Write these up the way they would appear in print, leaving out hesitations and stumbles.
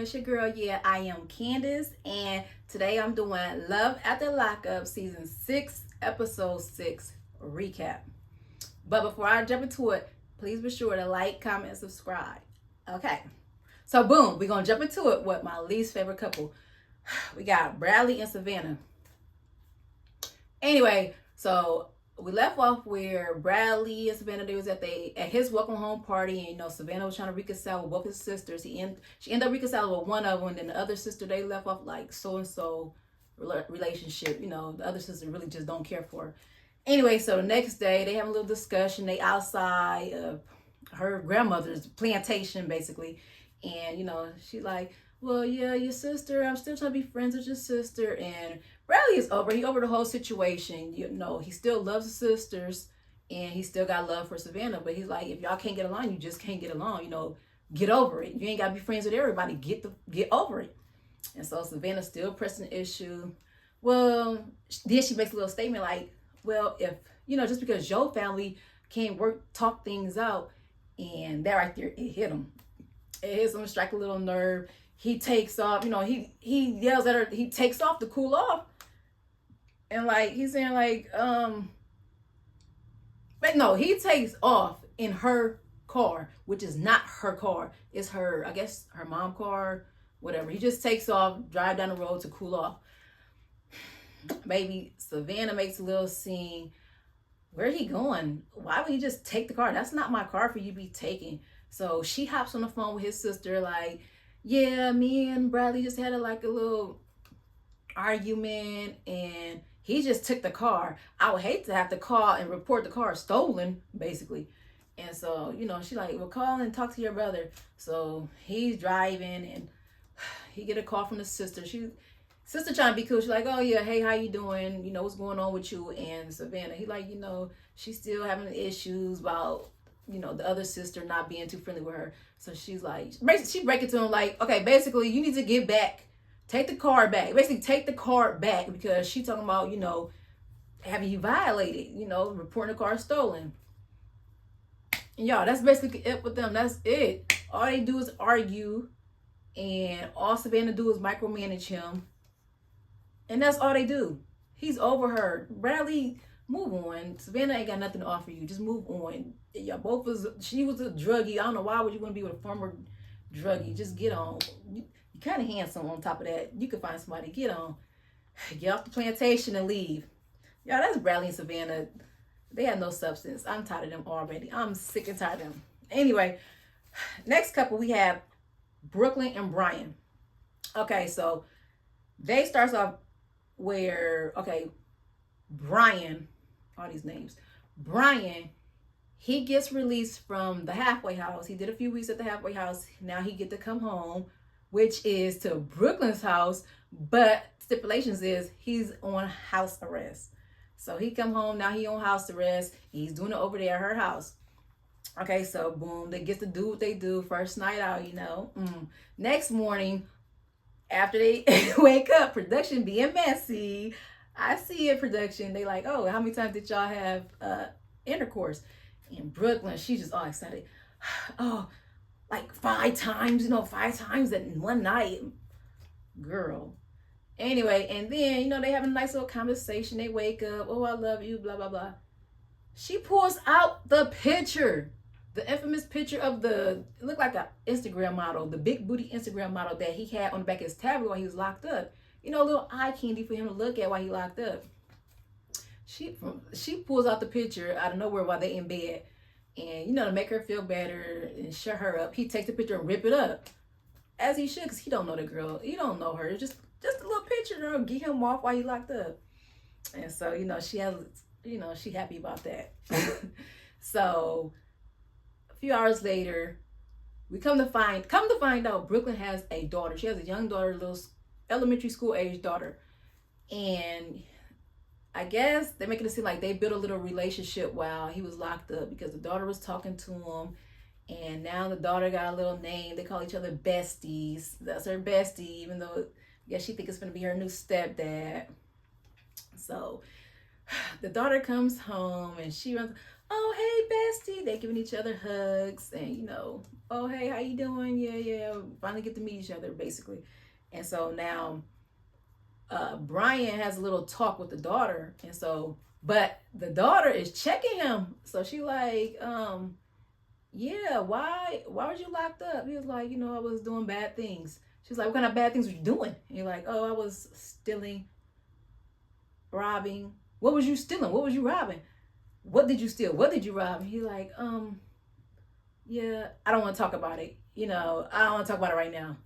It's your girl, yeah, I am Candace, and today I'm doing Love After Lockup Season 6, Episode 6 recap. But before I jump into it, please be sure to like, comment, and subscribe. Okay, so boom, we're gonna jump into it with my least favorite couple. We got Bradley and Savannah. Anyway, so we left off where Bradley and Savannah, they was at his welcome home party, and Savannah was trying to reconcile with both his sisters. She ended up reconciling with one of them, and then the other sister, they left off like so and so relationship. The other sister really just don't care for her. Anyway, so the next day they have a little discussion. They outside of her grandmother's plantation basically, and she like, well, yeah, your sister, I'm still trying to be friends with your sister. And Bradley is over. He over the whole situation. He still loves his sisters and he still got love for Savannah. But he's like, if y'all can't get along, you just can't get along. Get over it. You ain't got to be friends with everybody. Get over it. And so Savannah's still pressing the issue. Well, then she makes a little statement like, well, if, just because your family can't talk things out, and that right there, it hit him. It hits him, strike a little nerve. He takes off, he yells at her, he takes off to cool off. And like, he's saying like, but no, he takes off in her car, which is not her car. It's her, I guess, her mom's car, whatever. He just takes off, drive down the road to cool off. Maybe Savannah makes a little scene. Where he going? Why would he just take the car? That's not my car for you to be taking. So she hops on the phone with his sister like, yeah, me and Bradley just had a little argument and he just took the car. I would hate to have to call and report the car stolen, basically. And so, she like, well, call and talk to your brother. So he's driving and he get a call from the sister. Sister trying to be cool. She's like, oh yeah, hey, how you doing? What's going on with you and Savannah? He like, she's still having issues about, the other sister not being too friendly with her. So she's like, she break it to him like, okay, basically you need to get back. Take the car back. Basically take the car back because she talking about, having you violated, reporting the car stolen. And y'all, that's basically it with them. That's it. All they do is argue and all Savannah do is micromanage him. And that's all they do. He's over her. Bradley, move on. Savannah ain't got nothing to offer you. Just move on. Y'all she was a druggie. I don't know why would you want to be with a former druggie. Just get on. You kind of handsome on top of that. You could find somebody. Get on. Get off the plantation and leave. Y'all, that's Bradley and Savannah. They have no substance. I'm tired of them already. I'm sick and tired of them. Anyway, next couple we have Brooklyn and Brian. Okay, so they starts off where, Brian, all these names. Brian, he gets released from the halfway house. He did a few weeks at the halfway house. Now he get to come home, which is to Brooklyn's house, but stipulations is he's on house arrest. So he come home, now he on house arrest. He's doing it over there at her house. Okay, so boom, they get to do what they do first night out, Next morning, after they wake up, production being messy. I see it, production. They like, oh, how many times did y'all have intercourse? In Brooklyn, she's just all excited. Oh, like 5 times, 5 times in one night. Girl. Anyway, and then, they have a nice little conversation. They wake up. Oh, I love you, blah, blah, blah. She pulls out the picture. The infamous picture of it looked like an Instagram model, the big booty Instagram model that he had on the back of his tablet while he was locked up. A little eye candy for him to look at while he locked up. She pulls out the picture out of nowhere while they in bed. And, to make her feel better and shut her up, he takes the picture and rip it up. As he should, because he don't know the girl. He don't know her. Just a little picture to get him off while he locked up. And so, she has, she happy about that. So a few hours later, we come to find out Brooklyn has a daughter. She has a young daughter, little elementary school age daughter. And I guess they're making it seem like they built a little relationship while he was locked up because the daughter was talking to him. And now the daughter got a little name. They call each other besties. That's her bestie, even though I guess she think it's going to be her new stepdad. So the daughter comes home and she runs, oh hey bestie, they giving each other hugs, and oh hey, how you doing? Yeah, yeah, finally get to meet each other basically. And so now Brian has a little talk with the daughter, and so but the daughter is checking him, so she like, yeah, why was you locked up? He was like, I was doing bad things. She's like, what kind of bad things were you doing? And you're like, oh, I was stealing, robbing. What was you stealing? What was you robbing? What did you steal? What did you rob? And he like, yeah, I don't want to talk about it. I don't want to talk about it right now.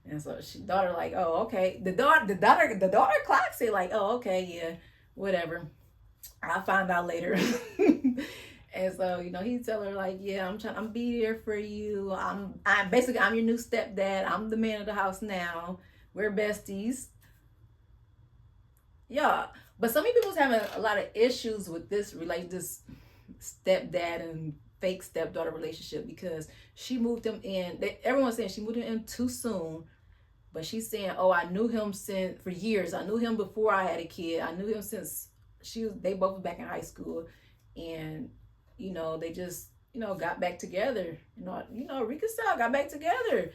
And so she daughter like, oh, okay. The daughter clocks it like, oh, okay, yeah, whatever. I'll find out later. And so, he tell her like, yeah, I'm be here for you. I'm your new stepdad. I'm the man of the house now. We're besties. Yeah. But some people's having a lot of issues with this stepdad and fake stepdaughter relationship because she moved him in. Everyone's saying she moved him in too soon. But she's saying, oh, I knew him for years. I knew him before I had a kid. I knew him since they both were back in high school. And, they just, got back together. Reconciled, got back together.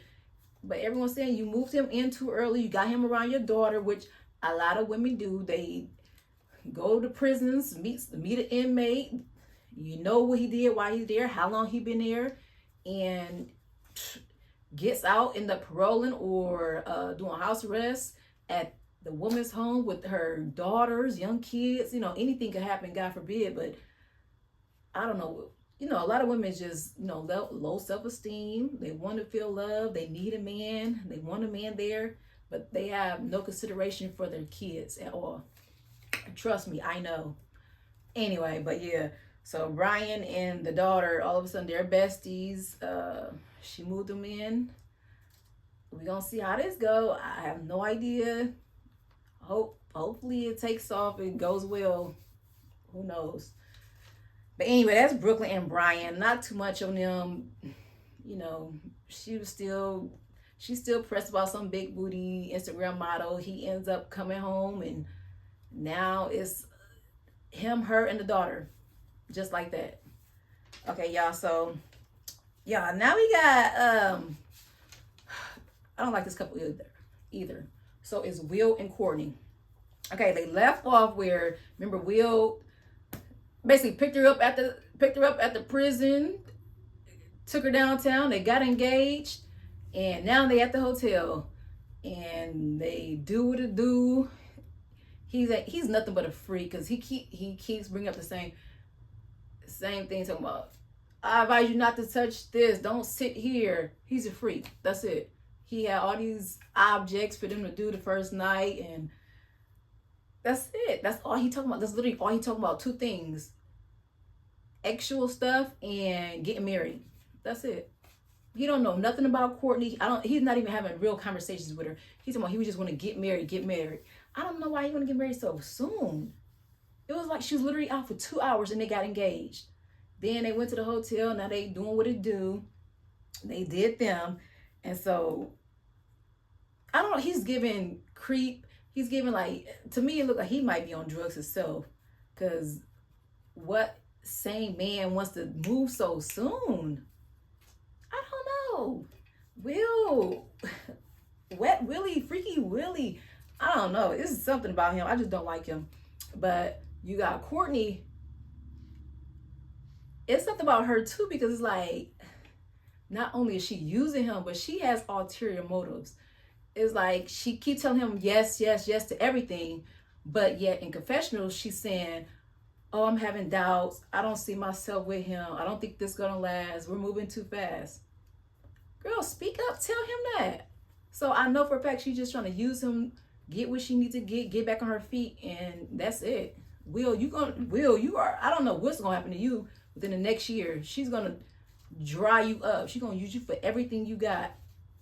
But everyone's saying you moved him in too early. You got him around your daughter, which a lot of women do. They go to prisons, meet an inmate. You know what he did, why he's there, how long he been there. And gets out, end up paroling or doing house arrest at the woman's home with her daughters, young kids. Anything could happen, God forbid. But I don't know. A lot of women just, low self-esteem. They want to feel love. They need a man. They want a man there. But they have no consideration for their kids at all. Trust me, I know. Anyway, but yeah. So Brian and the daughter, all of a sudden, they're besties. She moved them in. We're going to see how this go. I have no idea. Hopefully it takes off. It goes well. Who knows? But anyway, that's Brooklyn and Brian. Not too much on them. She's still pressed about some big booty Instagram model. He ends up coming home, and now it's him, her, and the daughter. Just like that. Okay, y'all. So, yeah, now we got, I don't like this couple either. So it's Will and Courtney. Okay, they left off where, remember, Will basically picked her up at the prison, took her downtown, they got engaged, and now they at the hotel, and they do what it do. He's nothing but a freak, because he keeps bringing up the same thing, talking about, I advise you not to touch this, don't sit here. He's a freak. That's it. He had all these objects for them to do the first night, and that's it. That's all he talking about. That's literally all he talking about. Two things: actual stuff and getting married. That's it. He don't know nothing about Courtney. He's not even having real conversations with her. He's talking about he was just want to get married. I don't know why he want to get married so soon. It was like she was literally out for 2 hours and they got engaged. Then they went to the hotel. Now they doing what it do. They did them. And so, I don't know. He's giving creep. He's giving to me, it looked like he might be on drugs himself. Because what same man wants to move so soon? I don't know. Will, Wet Willie, Freaky Willie. I don't know. It's something about him. I just don't like him. But you got Courtney. It's something about her too, because it's like, not only is she using him, but she has ulterior motives. It's like she keeps telling him yes, yes, yes to everything, but yet in confessionals she's saying, oh, I'm having doubts. I don't see myself with him. I don't think this is gonna last. We're moving too fast. Girl, speak up. Tell him that. So I know for a fact she's just trying to use him, get what she needs to get back on her feet, and that's it. Will, you are, I don't know what's gonna happen to you within the next year. She's gonna dry you up. She's gonna use you for everything you got,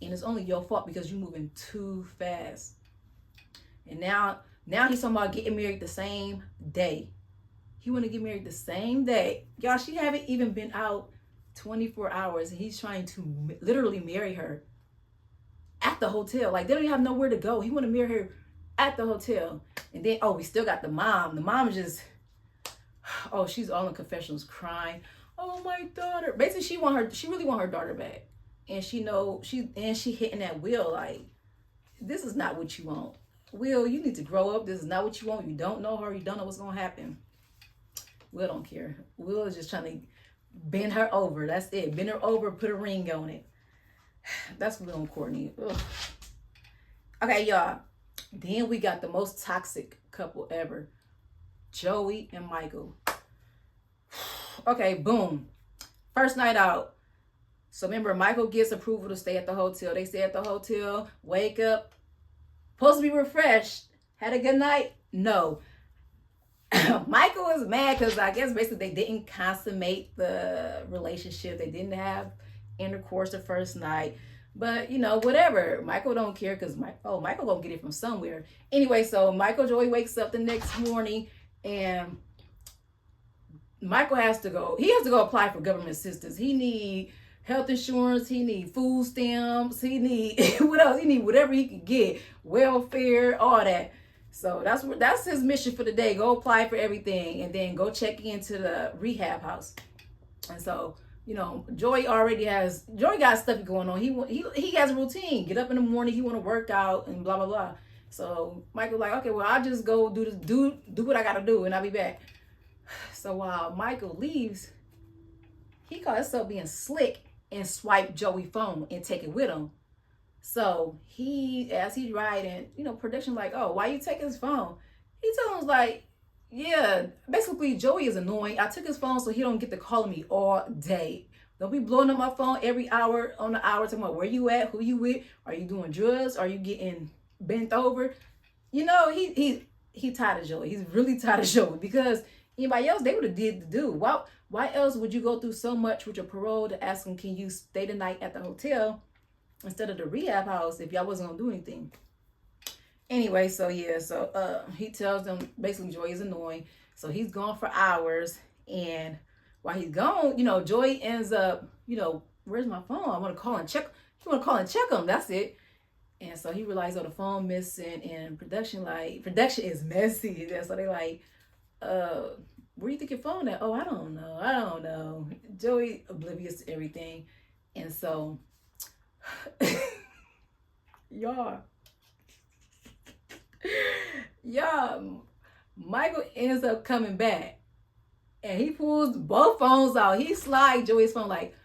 and it's only your fault because you're moving too fast. And now he's talking about getting married the same day. He want to get married the same day. Y'all, she haven't even been out 24 hours, and he's trying to literally marry her at the hotel. Like, they don't even have nowhere to go. He want to marry her at the hotel. And then, oh, we still got the mom. The mom just, Oh, she's all in confessionals crying. Oh, my daughter. Basically, she really want her daughter back. And she hitting that Will like, this is not what you want. Will, you need to grow up. This is not what you want. You don't know her. You don't know what's gonna happen. Will don't care. Will is just trying to bend her over. That's it. Bend her over, put a ring on it. That's Will and Courtney. Ugh. Okay, y'all. Then we got the most toxic couple ever. Joey and Michael. Okay, boom. First night out. So remember, Michael gets approval to stay at the hotel. They stay at the hotel, wake up, supposed to be refreshed. Had a good night? No. Michael is mad because I guess basically they didn't consummate the relationship. They didn't have intercourse the first night. But, whatever. Michael don't care because Michael gonna get it from somewhere. Anyway, so Joey wakes up the next morning and Michael has to go apply for government assistance. He need health insurance, he need food stamps, he need what else? He need whatever he can get, welfare, all that. So that's his mission for the day. Go apply for everything and then go check into the rehab house. And so, Joey got stuff going on. He has a routine. Get up in the morning, he want to work out and blah blah blah. So Michael like, okay, well I'll just go do what I gotta do and I'll be back. So while Michael leaves, he caught himself being slick and swipe Joey's phone and take it with him. So as he's riding, production like, oh, why you take his phone? He tells him like, yeah, basically Joey is annoying. I took his phone so he don't get to calling me all day. Don't be blowing up my phone every hour on the hour talking about where you at, who you with, are you doing drugs, are you getting bent over? He tired of Joey. He's really tired of Joey because anybody else, they would have did the do. Why else would you go through so much with your parole to ask him, can you stay the night at the hotel instead of the rehab house if y'all wasn't gonna do anything? Anyway, so he tells them basically Joey is annoying. So he's gone for hours. And while he's gone, Joey ends up, where's my phone? I want to call and check. He want to call and check him. That's it. And so he realized, the phone missing and production is messy. And so they like, where do you think your phone at? Oh, I don't know. Joey oblivious to everything. And so, y'all, Michael ends up coming back and he pulls both phones out. He slides Joey's phone like,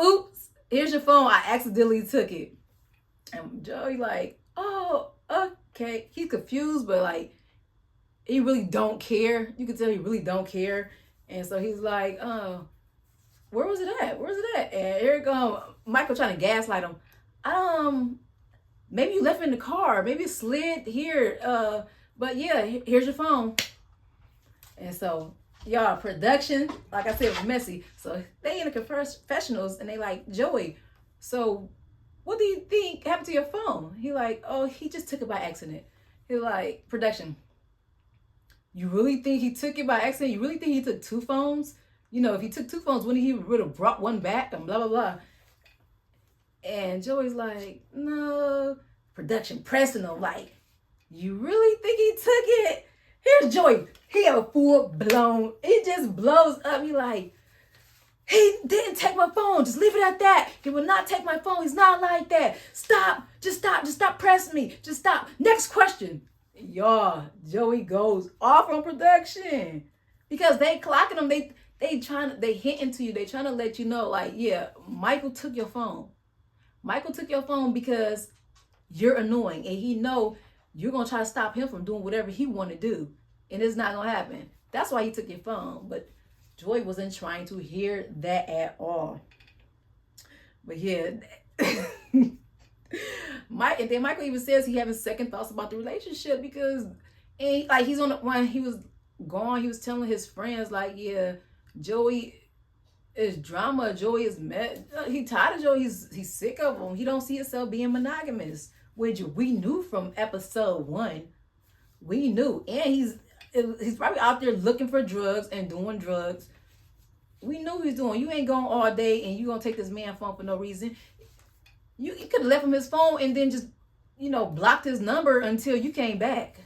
oops, here's your phone. I accidentally took it. And Joey like, oh, okay. He's confused, but like, he really don't care. You can tell he really don't care. And so he's like, where was it at? And here it goes, Michael trying to gaslight him. Maybe you left it in the car. Maybe it slid here. But yeah, here's your phone. And so, y'all, production, like I said, was messy. So they in the confessionals and they like, Joey, so what do you think happened to your phone? He like, oh, he just took it by accident. He like, production, you really think he took it by accident? You really think he took two phones? If he took two phones, wouldn't he would have brought one back and blah, blah, blah. And Joey's like, no. Production pressing him like, you really think he took it? Here's Joey. He have a full blown, it just blows up. He like, he didn't take my phone. Just leave it at that. He will not take my phone. He's not like that. Stop. Just stop pressing me. Just stop. Next question. Y'all, Joey goes off on production because they clocking him. They hinting to you. They trying to let you know like, yeah, Michael took your phone. Michael took your phone because you're annoying and he know you're going to try to stop him from doing whatever he want to do. And it's not going to happen. That's why he took your phone. But Joy wasn't trying to hear that at all. But yeah. And then Michael even says he having second thoughts about the relationship because he's on the, when he was gone, he was telling his friends like, yeah, Joey is drama. Joey is he tired of Joey. He's sick of him. He don't see himself being monogamous, which we knew from episode 1. We knew, and he's probably out there looking for drugs and doing drugs. We knew he's doing. You ain't going all day and you gonna take this man phone for no reason. You could have left him his phone and then just blocked his number until you came back.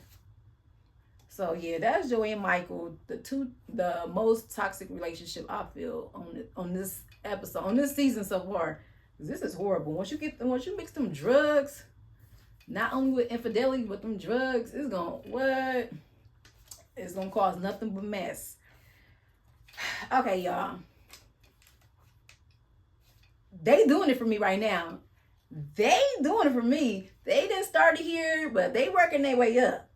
So yeah, that's Joey and Michael, the most toxic relationship I feel on this episode, on this season so far. This is horrible. Once you mix them drugs, not only with infidelity but them drugs, it's gonna cause nothing but mess. Okay, y'all. They doing it for me right now. They doing it for me. They didn't start it here, but they working their way up.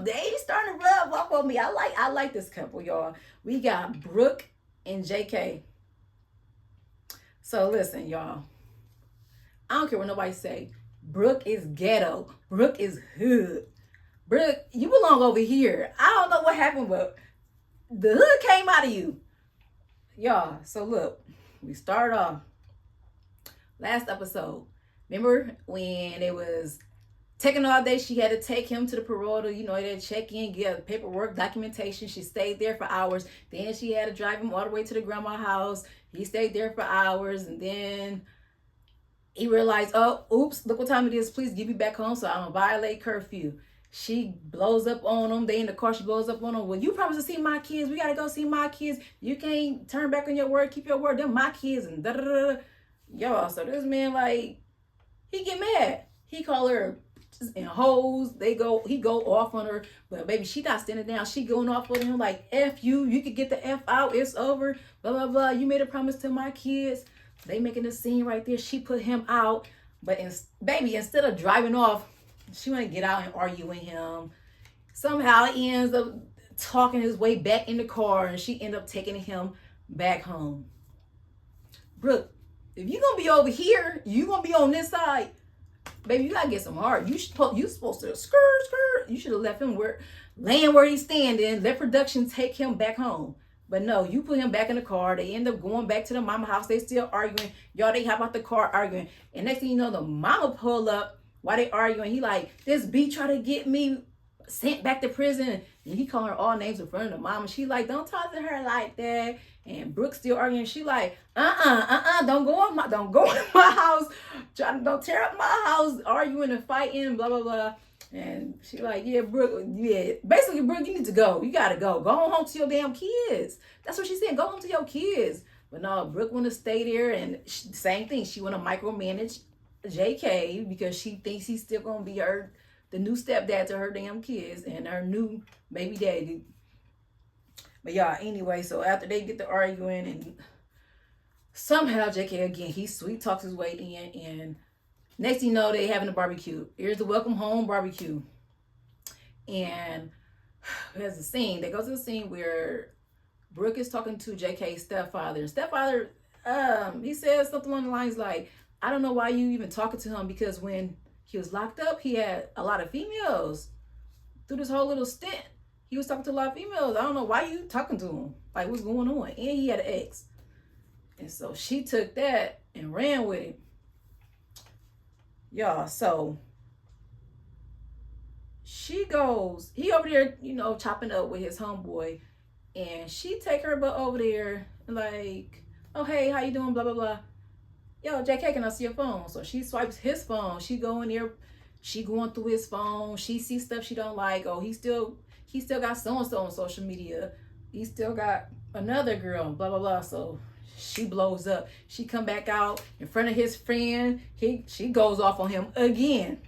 They starting to rub off on me. I like this couple, y'all. We got Brooke and JK. So listen, y'all. I don't care what nobody say. Brooke is ghetto. Brooke is hood. Brooke, you belong over here. I don't know what happened, but the hood came out of you. Y'all, so look, we start off last episode. Remember when it was taking all day, she had to take him to the parole to, they check in, get paperwork, documentation. She stayed there for hours. Then she had to drive him all the way to the grandma's house. He stayed there for hours. And then he realized, oh, oops, look what time it is. Please get me back home so I don't violate curfew. She blows up on him. They in the car. She blows up on him. Well, you promised to see my kids. We got to go see my kids. You can't turn back on your word. Keep your word. They're my kids. And da-da-da-da. Y'all, so this man, like, he get mad. He call her and hoes. He go off on her. But baby, she not standing down. She going off on him like, F you. You could get the F out. It's over. Blah, blah, blah. You made a promise to my kids. They making a scene right there. She put him out. But baby, instead of driving off, she want to get out and argue with him. Somehow he ends up talking his way back in the car. And she end up taking him back home. Brooke, if you going to be over here, you going to be on this side. Baby, you got to get some heart. You supposed to skirt. You should have left him laying where he's standing. Let production take him back home. But no, you put him back in the car. They end up going back to the mama house. They still arguing. Y'all, they hop out the car arguing. And next thing you know, the mama pull up while they arguing. He like, this B try to get me sent back to prison. And he calling her all names in front of the mama. She like, don't talk to her like that. And Brooke still arguing. She like, don't go in my house. Don't tear up my house. Arguing and fighting, blah, blah, blah. And she like, yeah, Brooke, yeah. Basically, Brooke, you need to go. You got to go. Go home to your damn kids. That's what she said. Go home to your kids. But no, Brooke want to stay there. And same thing. She want to micromanage JK because she thinks he's still going to be the new stepdad to her damn kids and her new baby daddy. But y'all, anyway, so after they get to arguing and somehow JK, again, he sweet talks his way in, and next thing you know, they having a barbecue. Here's the welcome home barbecue. And there's a scene. They go to the scene where Brooke is talking to JK's stepfather. And stepfather, he says something along the lines like, I don't know why you even talking to him, because when he was locked up, he had a lot of females. Through this whole little stint, he was talking to a lot of females. I don't know why you talking to him. Like, what's going on? And he had an ex. And so she took that and ran with it. Y'all, so he over there, chopping up with his homeboy. And she take her butt over there and like, oh, hey, how you doing? Blah, blah, blah. Yo, JK, can I see your phone? So she swipes his phone. She go in there. She going through his phone. She sees stuff she don't like. Oh, he still got so-and-so on social media. He still got another girl, blah, blah, blah. So she blows up. She come back out in front of his friend. She goes off on him again.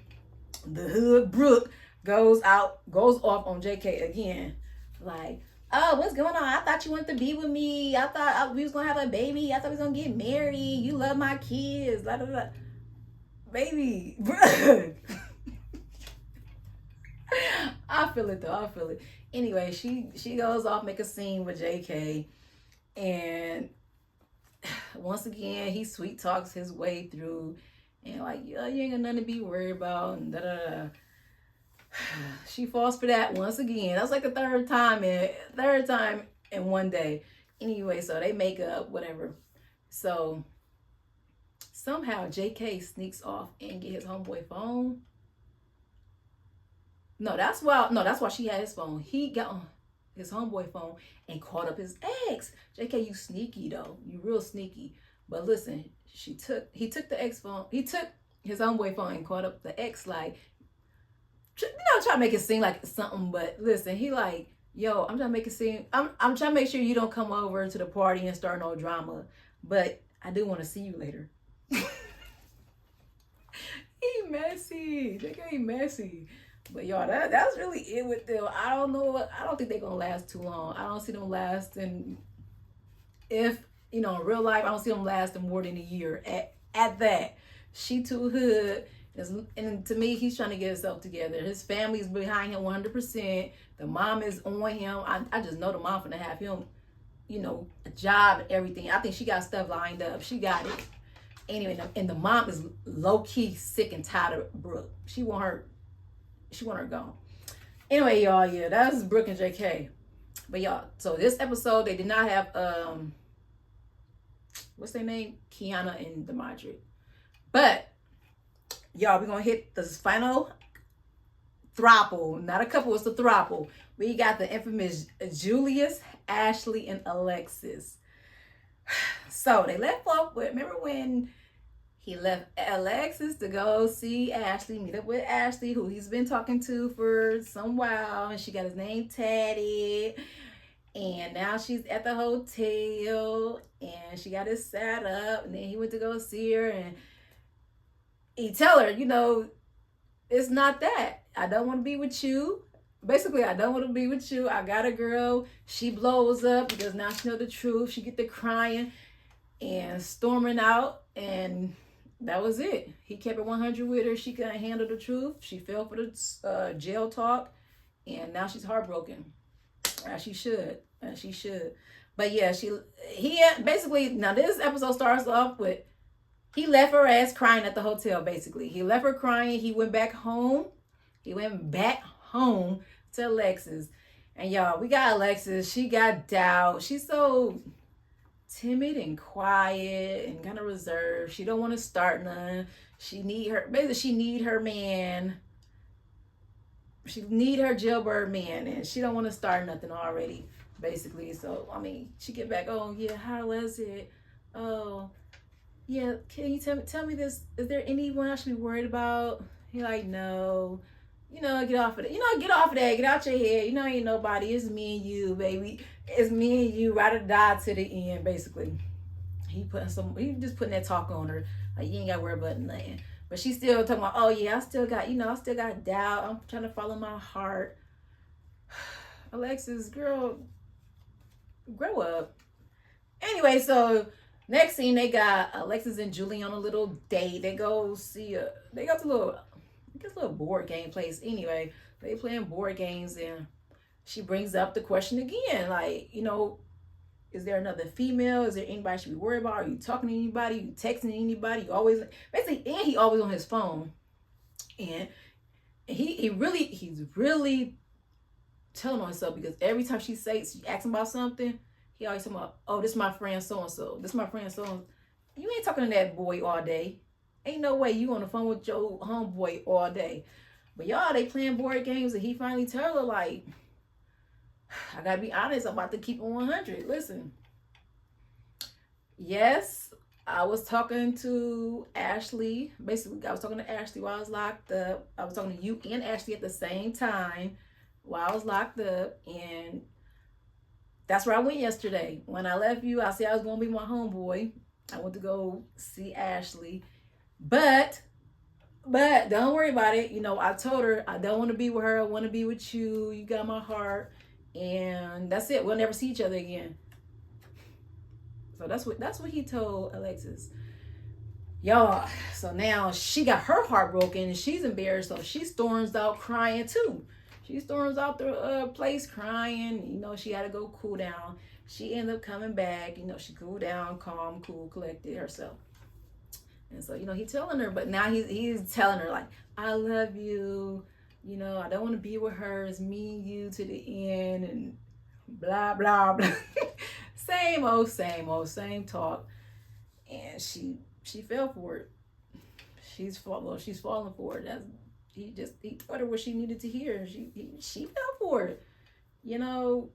The hood Brooke goes off on JK again. Like, oh, what's going on? I thought you wanted to be with me. I thought we was going to have a baby. I thought we was going to get married. You love my kids. Blah, blah, blah. Baby, Brooke. I feel it though. Anyway, she goes off, make a scene with JK, and once again he sweet talks his way through, and like, yo, you ain't got nothing to be worried about, and da da da. She falls for that once again. That's like the third time in one day. Anyway, so they make up, whatever. So somehow JK sneaks off and get his homeboy phone. No, that's why she had his phone. He got on his homeboy phone and called up his ex. JK, you sneaky though. You real sneaky. But listen, he took the ex phone. He took his homeboy phone and called up the ex like, try to make it seem like it's something, but listen, he like, yo, I'm trying to make it seem, I'm trying to make sure you don't come over to the party and start no drama, but I do want to see you later. He messy. JK messy. But y'all, that's really it with them. I don't know. I don't think they're gonna last too long. I don't see them lasting. If in real life, I don't see them lasting more than a year. At that, she too hood. And to me, he's trying to get himself together. His family's behind him 100%. The mom is on him. I just know the mom finna have him, a job and everything. I think she got stuff lined up. She got it. Anyway, and the mom is low key sick and tired of Brooke. She want her gone. Anyway, y'all, yeah, that's Brooke and JK. But y'all, so this episode they did not have what's their name? Kiana and Demadre. But y'all, we're gonna hit the final throuple. Not a couple, it's a throuple. We got the infamous Julius, Ashley, and Alexis. So they left off with, remember when he left Alexis to go see Ashley, meet up with Ashley, who he's been talking to for some while, and she got his name tatted, and now she's at the hotel, and she got it set up, and then he went to go see her, and he tell her, it's not that. I don't want to be with you. Basically, I don't want to be with you. I got a girl. She blows up because now she know the truth. She get to crying and storming out, and that was it. He kept it 100 with her. She couldn't handle the truth. She fell for the jail talk, and now she's heartbroken. As she should. But yeah, he basically, now this episode starts off with, he left her ass crying at the hotel, basically. He left her crying. He went back home. To Alexis. And y'all, we got Alexis. She got doubt. She's so timid and quiet and kind of reserved. She don't want to start none. She need her man. She need her jailbird man, and she don't want to start nothing already, basically. So, she get back, oh, yeah, how was it? Oh, yeah, can you tell me this? Is there anyone I should be worried about? He like, no. Get off of that. Get off of that. Get out your head. Ain't nobody. It's me and you, baby. It's me and you, ride or die to the end, basically. He just putting that talk on her. Like, you ain't got to worry about nothing. But she's still talking about, oh yeah, I still got doubt. I'm trying to follow my heart. Alexis, girl, grow up. Anyway, so next scene, they got Alexis and Julie on a little date. They go to a little board game place. Anyway, they playing board games, and she brings up the question again, like, is there another female? Is there anybody I should be worried about? Are you talking to anybody? Are you texting anybody? You always, basically, and he always on his phone. And he's really telling on himself, because every time she asks him about something, he always talking about, oh, this is my friend so-and-so. This is my friend so-and-so. You ain't talking to that boy all day. Ain't no way you on the phone with your homeboy all day. But y'all, they playing board games, and he finally tell her, like, I gotta be honest, I'm about to keep it 100. Listen. Yes, I was talking to Ashley. Basically, I was talking to Ashley while I was locked up. I was talking to you and Ashley at the same time while I was locked up. And that's where I went yesterday. When I left you, I said I was gonna be my homeboy. I went to go see Ashley. But don't worry about it. I told her I don't want to be with her. I want to be with you. You got my heart. And that's it. We'll never see each other again. So that's what he told Alexis. Y'all, so now she got her heart broken and she's embarrassed. So she storms out crying too. She storms out the place crying. She had to go cool down. She ended up coming back. She cooled down, calm, cool, collected herself. And so, he telling her, but now he's telling her, like, I love you. I don't want to be with her. It's me and you to the end, and blah, blah, blah. same talk. And she fell for it. She's falling for it. He told her what she needed to hear. She fell for it. Now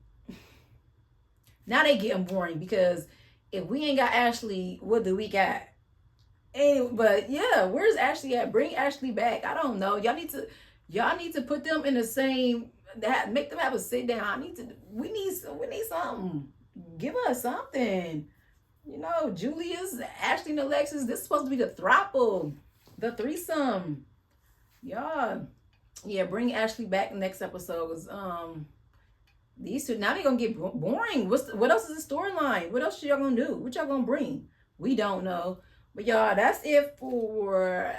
they getting boring, because if we ain't got Ashley, what do we got? But yeah, where's Ashley at? Bring Ashley back. I don't know. Y'all Y'all need to put them in the same, that make them have a sit down. We need something. Give us something. You know, Julius, Ashley, and Alexis, this is supposed to be the throuple, the threesome. Y'all, yeah, bring Ashley back next episode. 'Cause, these two, now they're gonna get boring. What else is the storyline? What else y'all gonna do? What y'all gonna bring? We don't know. But y'all, that's it for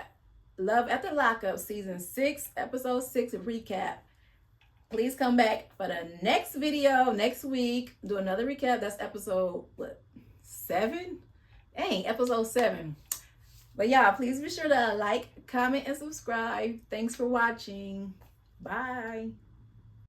Love After Lockup season 6, episode 6 recap. Please come back for the next video next week. Do another recap. That's episode 7? Dang, episode 7. But y'all, please be sure to like, comment, and subscribe. Thanks for watching. Bye.